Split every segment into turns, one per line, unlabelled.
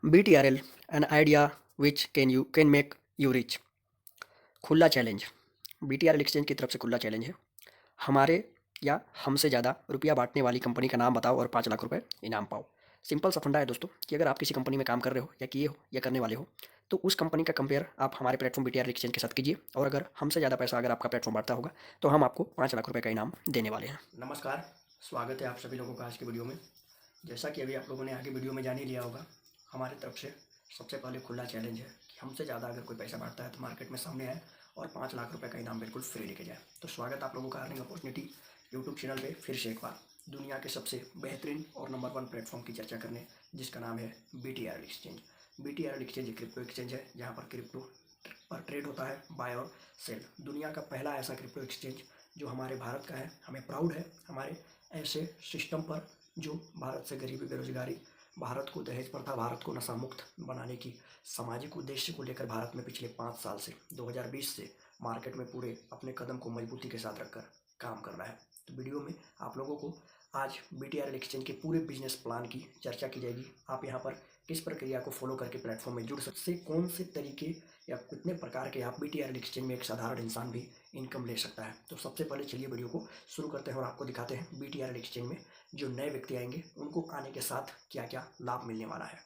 BTRL, an idea which can make you rich। खुला challenge. BTRL exchange की तरफ से खुला चैलेंज है। हमारे या हमसे ज़्यादा रुपया बांटने वाली कंपनी का नाम बताओ और 5 लाख रुपए इनाम पाओ। सिंपल सा फंडा है दोस्तों कि अगर आप किसी कंपनी में काम कर रहे हो या किए हो या करने वाले हो तो उस कंपनी का कंपेयर आप हमारे प्लेटफॉर्म BTRL एक्सचेंज के साथ कीजिए और अगर हमसे ज़्यादा पैसा अगर आपका प्लेटफॉर्म बांटता होगा तो हम आपको 5 लाख रुपए का इनाम देने वाले हैं। नमस्कार, स्वागत है आप सभी लोगों का आज की वीडियो में। जैसा कि अभी आप लोगों ने आगे वीडियो में जान ही लिया होगा, हमारी तरफ से सबसे पहले खुला चैलेंज है कि हमसे ज़्यादा अगर कोई पैसा बांटता है तो मार्केट में सामने आए और 5 लाख रुपए का इनाम बिल्कुल फ्री लेके जाए। तो स्वागत आप लोगों का अर्निंग अपॉर्चुनिटी यूट्यूब चैनल पे फिर से एक बार दुनिया के सबसे बेहतरीन और नंबर 1 प्लेटफॉर्म की चर्चा करने, जिसका नाम है BTRL एक्सचेंज। BTRL एक्सचेंज एक क्रिप्टो एक्सचेंज है जहाँ पर क्रिप्टो पर ट्रेड होता है, बाय और सेल। दुनिया का पहला ऐसा क्रिप्टो एक्सचेंज जो हमारे भारत का है। हमें प्राउड है हमारे ऐसे सिस्टम पर जो भारत से गरीबी, बेरोजगारी, भारत को दहेज प्रथा, भारत को नशा मुक्त बनाने की सामाजिक उद्देश्य को लेकर भारत में पिछले 5 साल से 2020 से मार्केट में पूरे अपने कदम को मजबूती के साथ रखकर काम कर रहा है। तो वीडियो में आप लोगों को आज BTRL एक्सचेंज के पूरे बिजनेस प्लान की चर्चा की जाएगी। आप यहाँ पर किस प्रक्रिया को फॉलो करके प्लेटफॉर्म में जुड़ सकते, कौन से तरीके या कितने प्रकार के आप BTRL एक्सचेंज में एक साधारण इंसान भी इनकम ले सकता है। तो सबसे पहले चलिए वीडियो को शुरू करते हैं और आपको दिखाते हैं BTRL एक्सचेंज में जो नए व्यक्ति आएंगे उनको आने के साथ क्या क्या लाभ मिलने वाला है।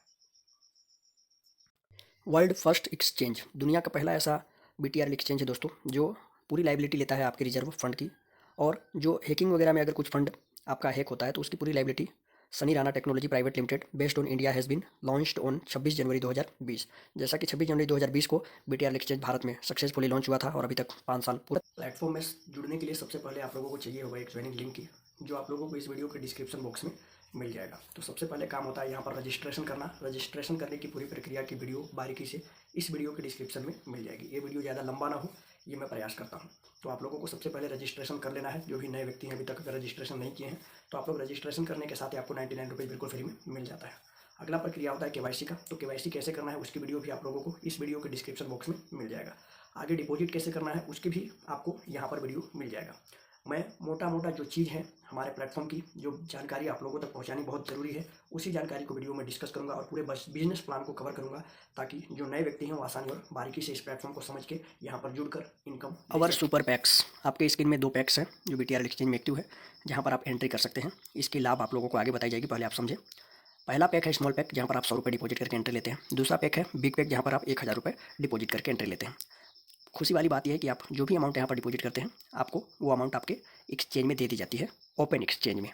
वर्ल्ड फर्स्ट एक्सचेंज, दुनिया का पहला ऐसा BTRL एक्सचेंज है दोस्तों जो पूरी लाइबिलिटी लेता है आपके रिजर्व फंड की, और जो हैकिंग वगैरह में अगर कुछ फंड आपका हैक होता है तो उसकी पूरी liability Sunny Rana technology private limited based on India has been launched on 26 January 2020। जैसा कि 26 जनवरी 2020 को BTRL एक्सचेंज भारत में सक्सेसफुली लॉन्च हुआ था और अभी तक 5 साल पूरा। प्लेटफॉर्म में जुड़ने के लिए सबसे पहले आप लोगों को चाहिए होगा एक ज्वाइनिंग लिंक की, जो आप लोगों को इस वीडियो के डिस्क्रिप्शन बॉक्स में मिल जाएगा। तो सबसे पहले काम होता है यहाँ पर रजिस्ट्रेशन करना। रजिस्ट्रेशन करने की पूरी प्रक्रिया की वीडियो बारीकी से इस वीडियो के डिस्क्रिप्शन में मिल जाएगी। ये वीडियो ज़्यादा लंबा ना हो, ये मैं प्रयास करता हूँ। तो आप लोगों को सबसे पहले रजिस्ट्रेशन कर लेना है। जो भी नए व्यक्ति हैं अभी तक अगर रजिस्ट्रेशन नहीं किए हैं तो आप लोग रजिस्ट्रेशन करने के साथ ही आपको 99 रुपीज़ बिल्कुल फ्री में मिल जाता है। अगला प्रक्रिया होता है KYC का। तो KYC कैसे करना है उसकी वीडियो भी आप लोगों को इस वीडियो के डिस्क्रिप्शन बॉक्स में मिल जाएगा। आगे डिपॉजिट कैसे करना है उसकी भी आपको यहाँ पर वीडियो मिल जाएगा। मैं मोटा मोटा जो चीज़ है हमारे प्लेटफॉर्म की, जो जानकारी आप लोगों तक पहुंचानी बहुत ज़रूरी है, उसी जानकारी को वीडियो में डिस्कस करूंगा और पूरे बिजनेस प्लान को कवर करूंगा ताकि जो नए व्यक्ति हैं वो आसानी और बारीकी से इस प्लेटफॉर्म को समझ के यहाँ पर जुड़कर इनकम। अवर सुपर पैक्स, आपके स्क्रीन में 2 पैक्स हैं जो BTRL एक्सचेंज में एक्टिव है, जहाँ पर आप एंट्री कर सकते हैं। इसके लाभ आप लोगों को आगे बताई जाएगी, पहले आप समझें। पहला पैक है स्मॉल पैक, जहाँ पर आप 100 रुपये डिपॉजिट करके एंट्री लेते हैं। दूसरा पैक है बिग पैक, जहाँ पर आप 1000 रुपये डिपॉजिट करके एंट्री लेते हैं। खुशी वाली बात यह है कि आप जो भी अमाउंट यहाँ पर डिपॉजिट करते हैं आपको वो अमाउंट आपके एक्सचेंज में दे दी जाती है, ओपन एक्सचेंज में।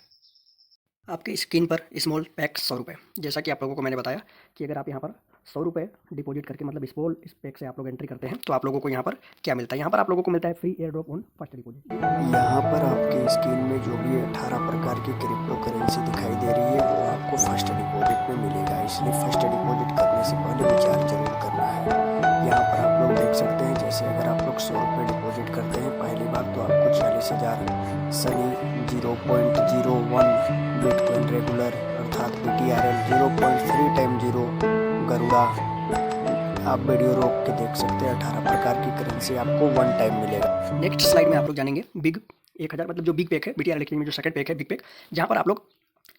आपके स्क्रीन पर स्मॉल पैक 100 रुपये, जैसा कि आप लोगों को मैंने बताया कि अगर आप यहाँ पर 100 रुपये डिपॉजिट करके मतलब स्मॉल इस पैक से आप लोग एंट्री करते हैं तो आप लोगों को यहाँ पर क्या मिलता है। यहाँ पर आप लोगों को मिलता है free air drop on first deposit. यहाँ पर आपके स्क्रीन में जो भी 18 प्रकार की क्रिप्टो करेंसी दिखाई दे रही है वो आपको फर्स्ट डिपॉजिट में मिलेगा, इसलिए फर्स्ट डिपॉजिट करने से पहले विचार जरूर करना है। यहाँ पर आप लोग देख सकते हैं, जैसे अगर आप लोग 100 रुपये डिपॉजिट करते हैं पहली बार तो आपको 40,000 सनी 0.01 बिटकॉइन रेगुलर अर्थात BTRL 0.3 टाइम 0 गरुड़ा। आप वीडियो रोक के देख सकते हैं। 18 प्रकार की करेंसी आपको 1 टाइम मिलेगा। नेक्स्ट स्लाइड में आप लोग जानेंगे बिग 1000 मतलब जो बिग पैक है BTRL एक्सचेंज में जो सेकंड पैक है बिग पैक, जहाँ पर आप लोग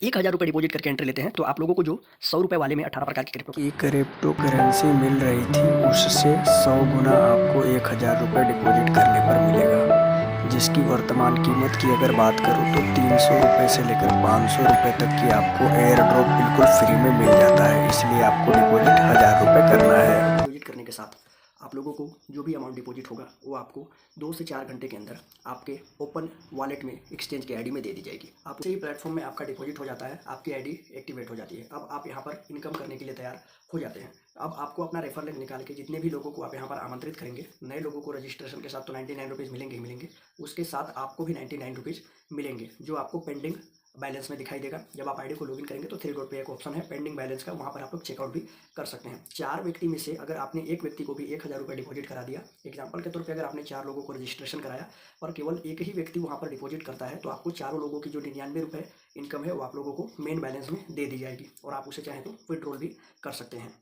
1000 रुपये डिपॉजिट करके एंट्री लेते हैं तो आप लोगों को जो 100 रुपये वाले में 18 प्रकार की क्रिप्टो करेंसी मिल रही थी उससे 100 गुना आपको 1000 रुपये डिपॉजिट करने पर मिलेगा, जिसकी वर्तमान कीमत की अगर बात करूँ तो 300 रुपये से लेकर 500 रुपये तक की आपको एयर ड्रॉप बिल्कुल फ्री में मिल जाता है। इसलिए आपको डिपॉजिट 1000 रुपये करना है। डिपॉजिट करने के साथ आप लोगों को जो भी अमाउंट डिपॉजिट होगा वो आपको 2 से 4 घंटे के अंदर आपके ओपन वॉलेट में एक्सचेंज के ID में दे दी जाएगी। आप उसी प्लेटफॉर्म में आपका डिपॉजिट हो जाता है, आपकी ID एक्टिवेट हो जाती है। अब आप यहाँ पर इनकम करने के लिए तैयार हो जाते हैं। अब आपको अपना रेफर लिंक निकाल के जितने भी लोगों को आप यहाँ पर आमंत्रित करेंगे, नए लोगों को रजिस्ट्रेशन के साथ तो 99 रुपीज़ मिलेंगे ही मिलेंगे, उसके साथ आपको भी 99 रुपीज़ मिलेंगे जो आपको पेंडिंग बैलेंस में दिखाई देगा। जब आप ID को लॉगिन करेंगे तो 3 डॉट पे एक ऑप्शन है पेंडिंग बैलेंस का, वहाँ पर आप लोग चेकआउट भी कर सकते हैं। 4 व्यक्ति में से अगर आपने एक व्यक्ति को भी 1000 रुपये डिपॉजिट करा दिया, एग्जांपल के तौर पे अगर आपने 4 लोगों को रजिस्ट्रेशन कराया पर केवल एक ही व्यक्ति वहाँ पर डिपॉजिट करता है तो आपको चारों लोगों की जो 99 रुपये इनकम है वो आप लोगों को मेन बैलेंस में दे दी जाएगी और आप उसे चाहें तो विड्रॉल भी कर सकते हैं।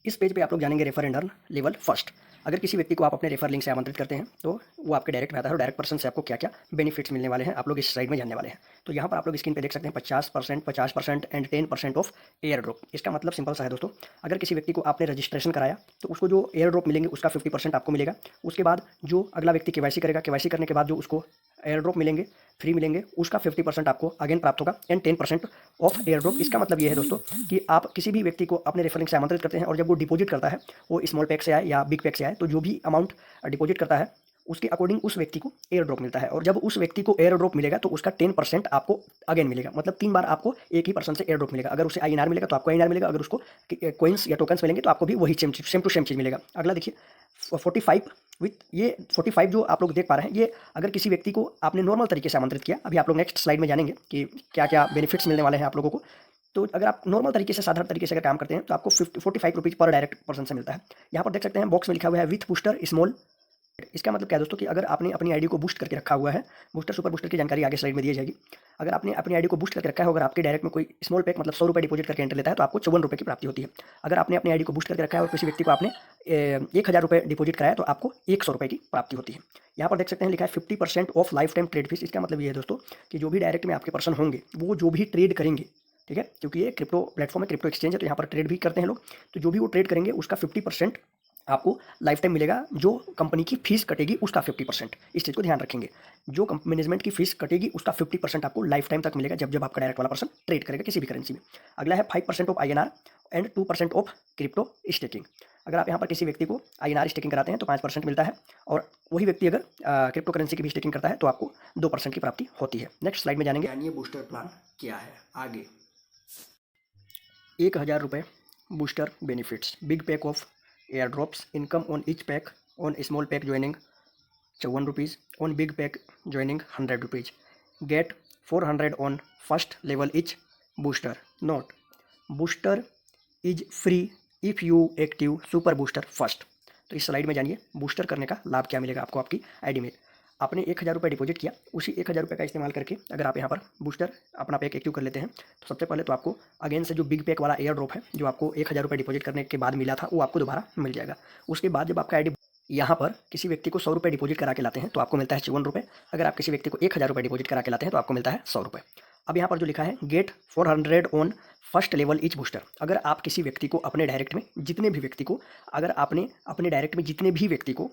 इस पेज पे आप लोग जानेंगे refer and earn level first. अगर किसी व्यक्ति को आप अपने रेफर लिंक से आमंत्रित करते हैं तो वो आपके डायरेक्ट में आता है और डायरेक्ट पर्सन से आपको क्या क्या बेनिफिट्स मिलने वाले हैं आप लोग इस स्लाइड में जानने वाले हैं। तो यहाँ पर आप लोग स्क्रीन पे देख सकते हैं 50%, 50% एंड 10% ऑफ एयर ड्रॉप। इसका मतलब सिंपल सा है दोस्तों, अगर किसी व्यक्ति को आपने रजिस्ट्रेशन कराया तो उसको जो एयर ड्रॉप मिलेंगे उसका 50% आपको मिलेगा। उसके बाद जो अगला व्यक्ति केवाईसी करेगा, केवाईसी करने के बाद जो उसको एयर ड्रॉप मिलेंगे, फ्री मिलेंगे, उसका 50% आपको अगेन प्राप्त होगा एंड 10% ऑफ एयर ड्रॉप। इसका मतलब ये है दोस्तों कि आप किसी भी व्यक्ति को अपने रेफर लिंक से आमंत्रित करते हैं और जब वो डिपॉजिट करता है, वो स्मॉल पैक से आए या बिग पैक से आए, तो जो भी अमाउंट डिपॉजिट करता है उसके अकॉर्डिंग उस व्यक्ति को एयर ड्रॉप मिलता है। और जब उस व्यक्ति को एयर ड्रॉप मिलेगा तो उसका 10% आपको अगेन मिलेगा। मतलब 3 बार आपको एक ही पर्सन से एयर ड्रॉप मिलेगा। अगर उसे आईएनआर मिलेगा तो आपको आईएनआर मिलेगा, अगर उसको कॉइन्स या टोकन्स मिलेंगे तो आपको भी वही सेम टू सेम चीज़ मिलेगा। अगला देखिए 45 विथ ये 45 जो आप लोग देख पा रहे हैं, ये अगर किसी व्यक्ति को आपने नॉर्मल तरीके से आमंत्रित किया, अभी आप लोग नेक्स्ट स्लाइड में जानेंगे कि क्या क्या बेनिफिट्स मिलने वाले हैं आप लोगों को। तो अगर आप नॉर्मल तरीके से, साधारण तरीके से अगर काम करते हैं तो आपको 45 रुपीज़ पर डायरेक्ट पर्सन से मिलता है। यहाँ पर देख सकते हैं बॉक्स में लिखा हुआ है विथ बूस्टर स्मॉल। इसका मतलब क्या है दोस्तों कि अगर आपने अपनी आईडी को बूस्ट करके रखा हुआ है, बूस्टर सुपर बूस्टर की जानकारी आगे स्लाइड में दी जाएगी। अगर आपने अपनी आईडी को बूस्ट करके रखा है, अगर आपके डायरेक्ट में कोई स्मॉल पैक मतलब 100 रुपये डिपॉजिट करके एंटर लेता है तो आपको 54 रुपये की प्राप्ति होती है। अगर आपने अपनी आईडी को बूस्ट करके रखा है और किसी व्यक्ति को आपने 1000 रुपये डिपॉजिट कराया तो आपको 100 रुपये की प्राप्ति होती है। यहाँ पर देख सकते हैं लिखा है 50% of life time trade fees. इसका मतलब ये है दोस्तों कि जो भी डायरेक्ट में आपके पर्सन होंगे वो जो भी ट्रेड करेंगे, ठीक है, क्योंकि ये क्रिप्टो प्लेटफॉर्म है, क्रिप्टो एक्सचेंज है, तो यहाँ पर ट्रेड भी करते हैं लोग, तो जो भी वो ट्रेड करेंगे उसका 50% आपको लाइफ टाइम मिलेगा। जो कंपनी की फीस कटेगी उसका 50%, इस चीज़ को ध्यान रखेंगे। जो मैनेजमेंट की फीस कटेगी उसका 50% आपको लाइफ टाइम तक मिलेगा जब आपका डायरेक्ट वाला पर्सन ट्रेड करेगा किसी भी करेंसी में। अगला है 5% of INR and 2% of crypto staking. अगर आप यहाँ पर किसी व्यक्ति को आईएनआर स्टेकिंग कराते हैं तो 5% मिलता है, और वही व्यक्ति अगर क्रिप्टो करेंसी की भी स्टेकिंग करता है तो आपको 2% की प्राप्ति होती है। नेक्स्ट स्लाइड में जानेंगे
यानी ये बूस्टर प्लान क्या है आगे।
1000 रुपये booster benefits, big pack of air drops, income on each pack, on small pack joining 54 rupees, on big pack joining 100 rupees, get 400 on first level each booster, note booster is free if you active super booster first. तो इस slide में जानिए booster करने का लाभ क्या मिलेगा आपको आपकी आईडी में। आपने 1000 रुपये डिपॉजिट किया, उसी 1000 रुपये का इस्तेमाल करके अगर आप यहाँ पर बूस्टर अपना पैक एक्टिव कर लेते हैं तो सबसे पहले तो आपको अगेन से जो बिग पैक वाला एयर ड्रॉप है जो आपको 1000 रुपये डिपॉजिट करने के बाद मिला था वो आपको दोबारा मिल जाएगा। उसके बाद जब आपका आईडी यहाँ पर किसी व्यक्ति को 100 रुपये डिपॉजिट करा के लाते हैं तो आपको मिलता है 54 रुपये। अगर आप किसी व्यक्ति को 1000 रुपये डिपॉजिट करा के लाते हैं तो आपको मिलता है 100 रुपये। अब यहाँ पर जो लिखा है get 400 on first level each booster, अगर आप किसी व्यक्ति को अपने डायरेक्ट में जितने भी व्यक्ति को, अगर आपने अपने डायरेक्ट में जितने भी व्यक्ति को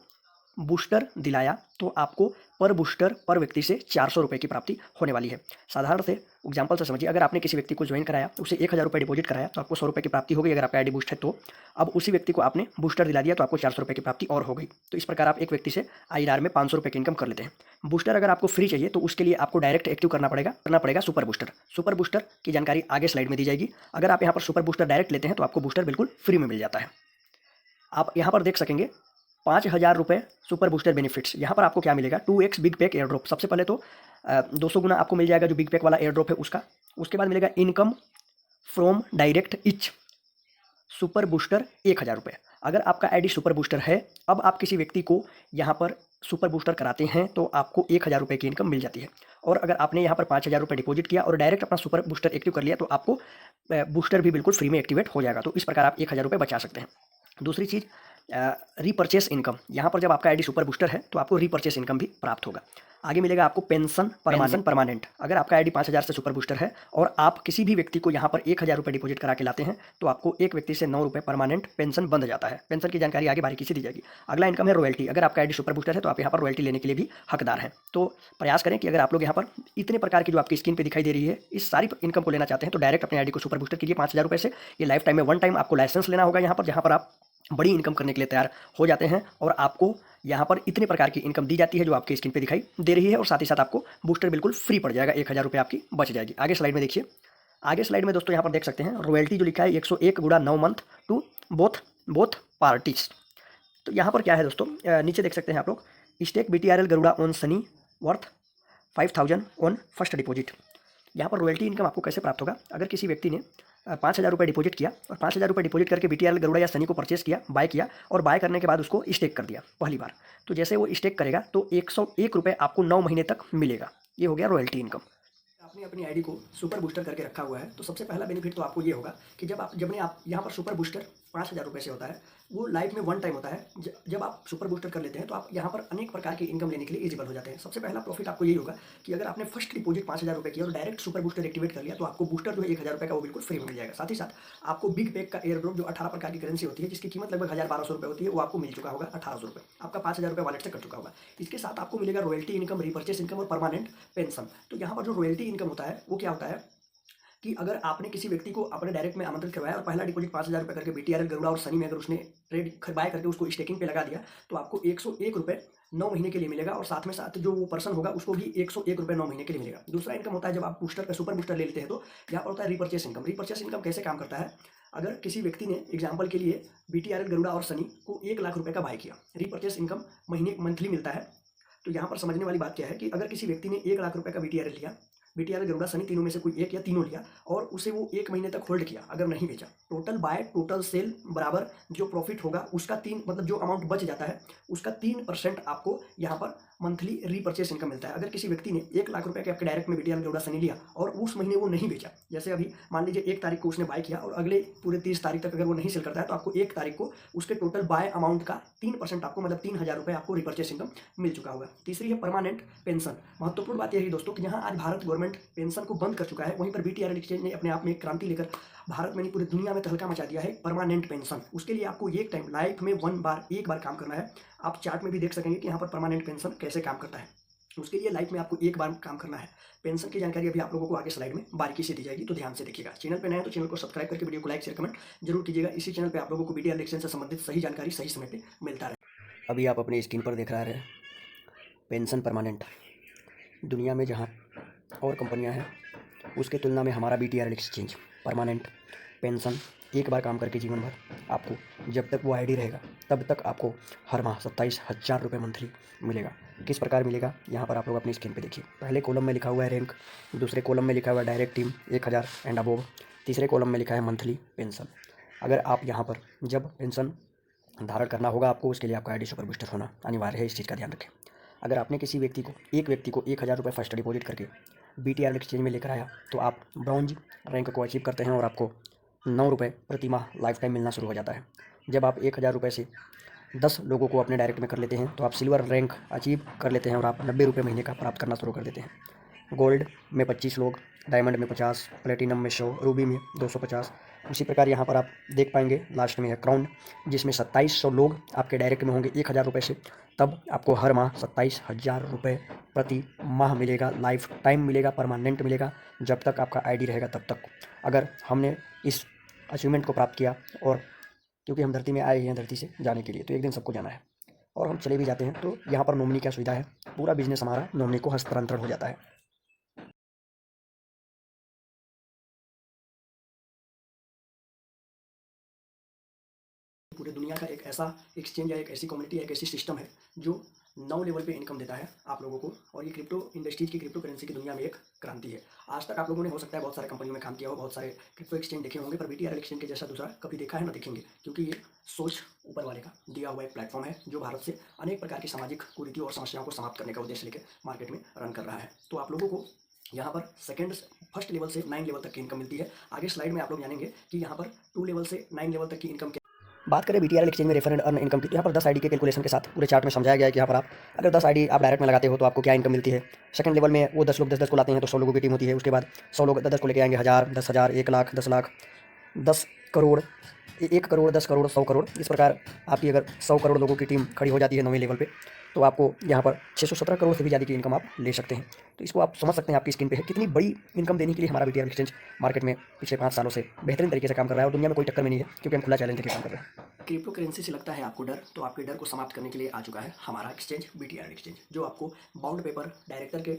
बूस्टर दिलाया तो आपको पर बूस्टर पर व्यक्ति से 400 रुपये की प्राप्ति होने वाली है। साधारण से एग्जांपल से समझिए, अगर आपने किसी व्यक्ति को ज्वाइन कराया, उसे 1000 रुपये डिपॉजिट कराया तो आपको 100 रुपये की प्राप्ति हो गई अगर आपका आईडी बूस्ट है तो। अब उसी व्यक्ति को आपने बूस्टर दिला दिया तो आपको 400 रुपये की प्राप्ति और हो गई। तो इस प्रकार आप एक व्यक्ति से आईआर में 500 रुपये की इनकम कर लेते हैं। बूस्टर अगर आपको फ्री चाहिए तो उसके लिए आपको डायरेक्ट एक्टिव करना पड़ेगा सुपर बूस्टर। सुपर बूस्टर की जानकारी आगे स्लाइड में दी जाएगी। अगर आप यहाँ पर सुपर बूस्टर डायरेक्ट लेते हैं तो आपको बूस्टर बिल्कुल फ्री में मिल जाता है। आप यहाँ पर देख सकेंगे 5000 रुपये सुपर बूस्टर बेनिफिट्स। यहाँ पर आपको क्या मिलेगा, 2x big pack air drop. सबसे पहले तो 200 गुना आपको मिल जाएगा जो बिग पैक वाला एयर ड्रॉप है उसका। उसके बाद मिलेगा income from direct etch super booster 1000 रुपये। अगर आपका आईडी सुपर बूस्टर है, अब आप किसी व्यक्ति को यहाँ पर सुपर बूस्टर कराते हैं तो आपको 1000 रुपये की इनकम मिल जाती है। और अगर आपने यहाँ पर 5000 रुपये डिपॉजिट किया और डायरेक्ट अपना सुपर बूस्टर एक्टिव कर लिया तो आपको बूस्टर भी बिल्कुल फ्री में एक्टिवेट हो जाएगा। तो इस प्रकार आप 1000 रुपये बचा सकते हैं। दूसरी चीज़ रीपर्चेस इनकम। यहाँ पर जब आपका आईडी सुपर बूस्टर है तो आपको रीपर्चेस इनकम भी प्राप्त होगा। आगे मिलेगा आपको पेंशन परमानेंट। अगर आपका आईडी 5000 से सुपर बूस्टर है और आप किसी भी व्यक्ति को यहाँ पर 1000 रुपये डिपॉजिट करा के लाते हैं तो आपको एक व्यक्ति से 9 रुपये परमानेंट पेंशन बंध जाता है। पेंशन की जानकारी आगे बारीकी से दी जाएगी। अगला इनकम है रॉयल्टी। अगर आपका आईडी सुपर बूस्टर है तो आप यहाँ पर रॉयल्टी लेने के लिए भी हकदार हैं। तो प्रयास करें कि अगर आप लोग यहाँ पर इतने प्रकार की जो आपकी स्क्रीन पर दिखाई दे रही है इस सारी इनकम को लेना चाहते हैं तो डायरेक्ट अपने आईडी को सुपर बूस्टर कीजिए 5000 रुपये से। ये लाइफ टाइम में वन टाइम आपको लाइसेंस लेना होगा यहाँ पर, जहाँ पर आप बड़ी इनकम करने के लिए तैयार हो जाते हैं और आपको यहाँ पर इतने प्रकार की इनकम दी जाती है जो आपकी स्क्रीन पे दिखाई दे रही है। और साथ ही साथ आपको बूस्टर बिल्कुल फ्री पड़ जाएगा, 1000 रुपये आपकी बच जाएगी। आगे स्लाइड में देखिए। आगे स्लाइड में दोस्तों यहाँ पर देख सकते हैं रॉयल्टी जो लिखा है 101 गुणा 9 मंथ टू बोथ पार्टीज। तो यहाँ पर क्या है दोस्तों, नीचे देख सकते हैं आप लोग stake BTRL Garuda on sunny worth 5000 on first deposit. यहाँ पर रॉयल्टी इनकम आपको कैसे प्राप्त होगा, अगर किसी व्यक्ति ने 5000 रुपये डिपॉजिट किया और 5000 रुपये डिपॉजिट करके BTRL गरुड़ा या सनी को परचेस किया, बाय किया और बाय करने के बाद उसको स्टेक कर दिया पहली बार, तो जैसे वो स्टेक करेगा तो 101 रुपये आपको 9 महीने तक मिलेगा। ये हो गया रॉयल्टी इनकम। आपने अपनी आईडी को सुपर बूस्टर करके रखा हुआ है तो सबसे पहला बेनिफिट तो आपको ये होगा कि जब आप यहाँ पर सुपर बूस्टर 5,000 रुपये से होता है, वो लाइफ में वन टाइम होता है। जब आप सुपर बूस्टर कर लेते हैं तो आप यहाँ पर अनेक प्रकार की इनकम लेने के लिए एलिजिबल हो जाते हैं। सबसे पहला प्रॉफिट आपको यही होगा कि अगर आपने फर्स्ट डिपॉजिट 5,000 रुपये किया और डायरेक्ट सुपर बूस्टर एक्टिवेट कर लिया तो आपको बूस्टर जो है 1,000 रुपये का वो बिल्कुल फ्री में मिल जाएगा। साथ ही साथ आपको बिग पैक का एयर ड्रॉप जो 18 प्रकार की करेंसी होती है, जिसकी कीमत लगभग 1,000-1,200 रुपये होती है, वो आपको मिल चुका होगा 1,800 रुपये। आपका 5,000 रुपये वॉलेट से कट चुका होगा। इसके साथ आपको मिलेगा रॉयल्टी इनकम, रिपर्चेस इनकम और परमानेंट पेंशन। तो यहाँ पर जो रॉयल्टी इनकम होता है वो क्या होता है कि अगर आपने किसी व्यक्ति को अपने डायरेक्ट में आमंत्रित करवाया और पहला डिपॉजिट 5,000 रुपये करके बीटीआरएल, गरुड़ा और सनी में अगर उसने ट्रेड बाय करके उसको स्टेकिंग पे लगा दिया तो आपको 101 रुपये 9 महीने के लिए मिलेगा, और साथ में साथ जो वो पर्सन होगा उसको भी 101 रुपये 9 महीने के लिए मिलेगा। दूसरा इनकम होता है जब आप बूस्टर का सुपर बूस्टर ले लेते हैं तो यहाँ पर होता है रिपर्चेस इनकम। रिपर्चेस इनकम कैसे काम करता है? अगर किसी व्यक्ति ने एग्जाम्पल के लिए बीटीआरएल, गरुड़ा और सनी को 1,00,000 रुपये का बाय किया, रिपर्चेस इनकम महीने मंथली मिलता है। तो यहाँ पर समझने वाली बात क्या है कि अगर किसी व्यक्ति ने 1,00,000 रुपये का बीटीआरएल लिया, बीटीआरएल, गरुड़ा, सनी तीनों में से कोई एक या तीनों लिया और उसे वो 1 महीने तक होल्ड किया, अगर नहीं बेचा, टोटल बाय टोटल सेल बराबर जो प्रॉफिट होगा उसका 3 मतलब जो अमाउंट बच जाता है उसका 3% आपको यहाँ पर मंथली रीपर्चेस इनकम मिलता है। अगर किसी व्यक्ति ने 1,00,000 रुपये के आपके डायरेक्ट में बीटीआरएल, गरुड़ा, सनी लिया और उस महीने वो नहीं बेचा, जैसे अभी मान लीजिए 1 तारीख को उसने बाय किया और अगले पूरे 30 तारीख तक अगर वो नहीं सेल करता है तो आपको 1 तारीख को उसके टोटल बाय अमाउंट का 3% आपको मतलब 3,000 रुपये आपको रिपर्चेस इनकम मिल चुका होगा। तीसरी है परमानेंट पेंशन। महत्वपूर्ण बात यह है दोस्तों कि जहाँ आज भारत गवर्नमेंट पेंशन को बंद कर चुका है, वहीं पर बीटीआरएल एक्सचेंज ने अपने आप में एक क्रांति लेकर भारत में नहीं पूरी दुनिया में तहलका मचा दिया है परमानेंट पेंशन। उसके लिए आपको एक टाइम लाइफ में एक बार काम करना है। आप चार्ट में भी देख सकेंगे कि यहाँ पर परमानेंट पेंशन कैसे काम करता है। उसके लिए लाइफ में आपको एक बार काम करना है। पेंशन की जानकारी अभी आप लोगों को आगे स्लाइड में बारीकी से दी जाएगी, तो ध्यान से देखिएगा। चैनल पे नए हैं तो चैनल को सब्सक्राइब करके वीडियो को लाइक शेयर कमेंट जरूर कीजिएगा। इसी चैनल पे आप लोगों को बीटीआरएल एक्सचेंज से संबंधित सही जानकारी सही समय पे मिलता रहे। अभी आप अपने स्क्रीन पर देख रहे हैं पेंशन परमानेंट। दुनिया में जहाँ और कंपनियाँ हैं उसके तुलना में हमारा बीटीआरएल एक्सचेंज परमानेंट पेंशन एक बार काम करके जीवन भर आपको जब तक वो आईडी रहेगा तब तक आपको हर माह 27,000 रुपये मंथली मिलेगा। किस प्रकार मिलेगा यहाँ पर आप लोग अपनी स्क्रीन पे देखिए। पहले कॉलम में लिखा हुआ है रैंक, दूसरे कॉलम में लिखा हुआ है डायरेक्ट टीम 1,000 एंड अबोव, तीसरे कॉलम में लिखा है मंथली पेंशन। अगर आप यहाँ पर जब पेंशन धारण करना होगा आपको, उसके लिए आपका आईडी सुपर बूस्टर होना अनिवार्य है, इस चीज़ का ध्यान रखें। अगर आपने किसी व्यक्ति को 1,000 रुपये फर्स्ट डिपॉजिट करके बीटीआरएल एक्सचेंज में लेकर आया तो आप ब्रॉन्ज रैंक को अचीव करते हैं और आपको 9 रुपये प्रति माह लाइफ टाइम मिलना शुरू हो जाता है। जब आप 1,000 रुपये से 10 लोगों को अपने डायरेक्ट में कर लेते हैं तो आप सिल्वर रैंक अचीव कर लेते हैं और आप 90 रुपये महीने का प्राप्त करना शुरू कर देते हैं। गोल्ड में 25 लोग, डायमंड में 50, प्लेटिनम में 100, रूबी में 250। उसी प्रकार यहाँ पर आप देख पाएंगे लास्ट में है क्राउन, जिसमें 2700 लोग आपके डायरेक्ट में होंगे 1,000 रुपये से, तब आपको हर माह 27,000 रुपये प्रति माह मिलेगा, लाइफ टाइम मिलेगा, परमानेंट मिलेगा, जब तक आपका आईडी रहेगा तब तक। अगर हमने इस अचीवमेंट को प्राप्त किया, और क्योंकि हम धरती में आए हैं धरती से जाने के लिए, तो एक दिन सबको जाना है और हम चले भी जाते हैं, तो यहाँ पर नॉमिनी क्या सुविधा है, पूरा बिजनेस हमारा नॉमिनी को हस्तांतरण हो जाता है। पूरे दुनिया का एक ऐसा एक्सचेंज या एक ऐसी कम्युनिटी या एक ऐसी सिस्टम है जो 9 लेवल पे इनकम देता है आप लोगों को, और ये क्रिप्टो इंडस्ट्रीज की क्रिप्टो करेंसी की दुनिया में एक क्रांति है। आज तक आप लोगों ने हो सकता है बहुत सारे कंपनियों में काम किया हो, बहुत सारे क्रिप्टो एक्सचेंज देखे होंगे, पर बीटीआरएल एक्सचेंज के जैसा दूसरा कभी देखा है ना देखेंगे, क्योंकि ये सोच ऊपर वाले का दिया हुआ एक प्लेटफॉर्म है जो भारत से अनेक प्रकार की सामाजिक कुरीतियों और समस्याओं को समाप्त करने का उद्देश्य लेकर मार्केट में रन कर रहा है। तो आप लोगों को यहाँ पर फर्स्ट लेवल से 9 लेवल तक की इनकम मिलती है। आगे स्लाइड में आप लोग जानेंगे कि यहाँ पर 2 लेवल से 9 लेवल तक की इनकम। बात करें बीटीआरएल एक्सचेंज में रेफर एंड अर्न इनकम की, तो यहाँ पर 10 आईडी के कैलकुलेशन के साथ पूरे चार्ट में समझाया गया है कि यहाँ पर आप अगर 10 आईडी आप डायरेक्ट में लगाते हो तो आपको क्या इनकम मिलती है। सेकंड लेवल में वो 10 लोग 10-10 को लाते हैं तो 100 लोगों की टीम होती है। उसके बाद 100 लोग 10-10 को लेके आएंगे, 1,000, 10,000, 1 लाख, 10 लाख, 10 करोड़, 1 करोड़, 10 करोड़, 100 करोड़। इस प्रकार आपकी अगर 100 करोड़ लोगों की टीम खड़ी हो जाती है 9वें लेवल पे, तो आपको यहाँ पर 617 करोड़ से भी ज़्यादा की इनकम आप ले सकते हैं। तो इसको आप समझ सकते हैं आपकी स्क्रीन पे है कितनी बड़ी इनकम देने के लिए हमारा बीटीआरएल एक्सचेंज मार्केट में पिछले 5 सालों से बेहतरीन तरीके से काम कर रहा है, और दुनिया में कोई टक्कर में नहीं है, क्योंकि हम खुला चैलेंज लेकर काम कर रहे हैं। क्रिप्टो करेंसी से लगता है आपको डर, तो आपके डर को समाप्त करने के लिए आ चुका है हमारा एक्सचेंज बीटीआरएल एक्सचेंज, जो आपको बाउंड पेपर डायरेक्टर के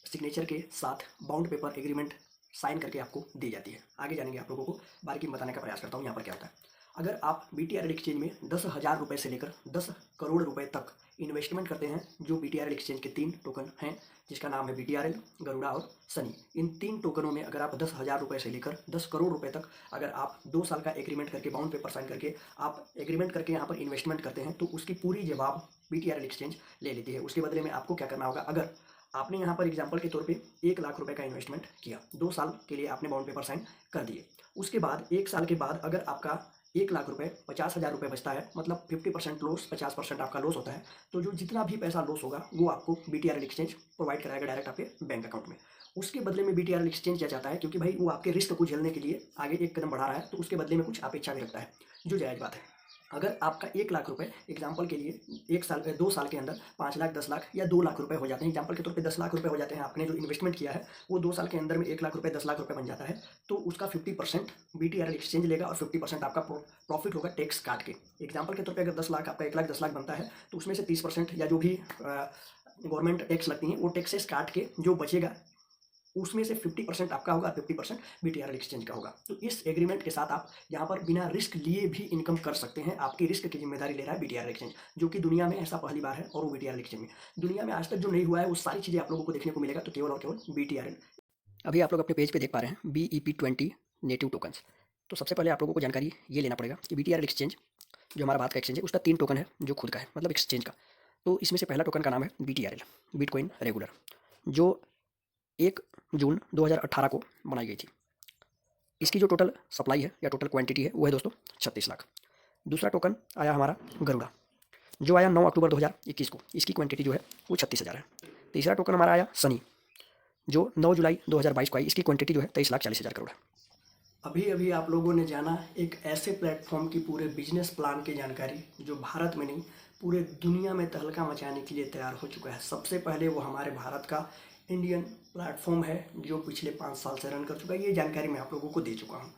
सिग्नेचर के साथ बाउंड पेपर एग्रीमेंट साइन करके आपको दी जाती है। आगे जानेंगे, आप लोगों को बारीकी में बताने का प्रयास करता हूँ यहाँ पर क्या होता है। अगर आप बीटीआरएल एक्सचेंज में 10,000 रुपये से लेकर 10 करोड़ रुपए तक इन्वेस्टमेंट करते हैं, जो बीटीआरएल एक्सचेंज के 3 टोकन हैं जिसका नाम है बीटीआरएल, गरुड़ा और सनी, इन 3 टोकनों में अगर आप 10,000 रुपये से लेकर 10 करोड़ रुपए तक अगर आप 2 साल का एग्रीमेंट करके बाउंड पेपर साइन करके आप एग्रीमेंट करके यहाँ पर इन्वेस्टमेंट करते हैं, तो उसकी पूरी जवाब बीटीआरएल एक्सचेंज ले लेती है। उसके बदले में आपको क्या करना होगा, अगर आपने यहाँ पर एग्जाम्पल के तौर पे 1 लाख रुपए का इन्वेस्टमेंट किया, 2 साल के लिए आपने बाउंड पेपर साइन कर दिए, उसके बाद 1 साल के बाद अगर आपका
1 लाख रुपए 50,000 रुपये बचता है, मतलब 50% लॉस, 50% आपका लॉस होता है। तो जो जितना भी पैसा लॉस होगा वो आपको BTRL एक्सचेंज प्रोवाइड कराएगा डायरेक्ट आपके बैंक अकाउंट में। उसके बदले में BTRL एक्सचेंज क्या चाहता है, क्योंकि भाई वो आपके रिस्क को झेलने के लिए आगे एक कदम बढ़ा रहा है, तो उसके बदले में कुछ अपेक्षा भी रखता है, जो जायज़ बात है। अगर आपका 1 लाख रुपए एग्जाम्पल के लिए 1 साल 2 साल के अंदर 5 लाख 10 लाख या 2 लाख रुपए हो जाते हैं, एग्जाम्पल के तौर पे 10 लाख रुपए हो जाते हैं, आपने जो इन्वेस्टमेंट किया है वो 2 साल के अंदर में 1 लाख रुपए 10 लाख रुपए बन जाता है, तो उसका 50% BTRL एक्सचेंज लेगा और 50% आपका प्रॉफिट होगा टैक्स काट के। एग्जाम्पल के तौर पे अगर 10 लाख आपका 1 लाख 10 लाख बनता है, तो उसमें से 30% या जो भी गवर्नमेंट टैक्स लगती हैं वो टैक्सेस काट के जो बचेगा उसमें से 50% आपका होगा, 50% BTRL एक्सचेंज का होगा। तो इस एग्रीमेंट के साथ आप यहाँ पर बिना रिस्क लिए भी इनकम कर सकते हैं। आपकी रिस्क की जिम्मेदारी ले रहा है BTRL एक्सचेंज, जो कि दुनिया में ऐसा पहली बार है, और वो BTRL एक्सचेंज में दुनिया में आज तक जो नहीं हुआ है वो सारी चीज़ें आप लोगों को देखने को मिलेगा, तो केवल और केवल BTRL।
अभी आप लोग अपने पेज पे देख पा रहे हैं BEP20 नेटिव टोकन्स। तो सबसे पहले आप लोगों को जानकारी ये लेना पड़ेगा कि BTRL एक्सचेंज जो हमारा भारत का एक्सचेंज है उसका 3 टोकन है जो खुद का है, मतलब एक्सचेंज का। तो इसमें से पहला टोकन का नाम है BTRL, बिटकॉइन रेगुलर, जो 1 जून 2018 को बनाई गई थी। इसकी जो टोटल सप्लाई है या टोटल क्वांटिटी है वो है दोस्तों 36 लाख। दूसरा टोकन आया हमारा गरुड़ा, जो आया 9 अक्टूबर 2021 को, इसकी क्वांटिटी जो है वो 36,000 है। तीसरा टोकन हमारा आया सनी, जो 9 जुलाई 2022 को आई, इसकी क्वांटिटी जो है 23,40,000 करोड़ है।
अभी अभी आप लोगों ने जाना एक ऐसे प्लेटफॉर्म की पूरे बिजनेस प्लान की जानकारी जो भारत में नहीं पूरे दुनिया में तहलका मचाने के लिए तैयार हो चुका है। सबसे पहले वो हमारे भारत का इंडियन प्लेटफॉर्म है जो पिछले 5 साल से रन कर चुका है। ये जानकारी मैं आप लोगों को दे चुका हूँ।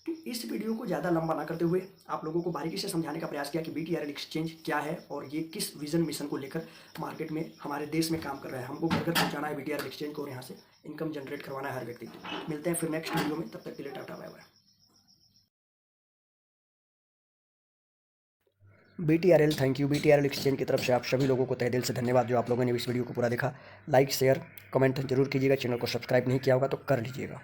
तो इस वीडियो को ज़्यादा लंबा ना करते हुए आप लोगों को बारीकी से समझाने का प्रयास किया कि BTRL एक्सचेंज क्या है और ये किस विजन मिशन को लेकर मार्केट में हमारे देश में काम कर रहा है। हमको घर घर पहुँचाना है BTRL एक्सचेंज को और यहाँ से इनकम जनरेट करवाना है हर व्यक्ति को। मिलते हैं फिर नेक्स्ट वीडियो में, तब तक के लिए tata bye bye.
BTRL thank you. BTRL exchange की तरफ से आप सभी लोगों को तहे दिल से धन्यवाद जो आप लोगों ने इस वीडियो को पूरा देखा। लाइक शेयर कमेंट जरूर कीजिएगा, चैनल को सब्सक्राइब नहीं किया होगा तो कर लीजिएगा।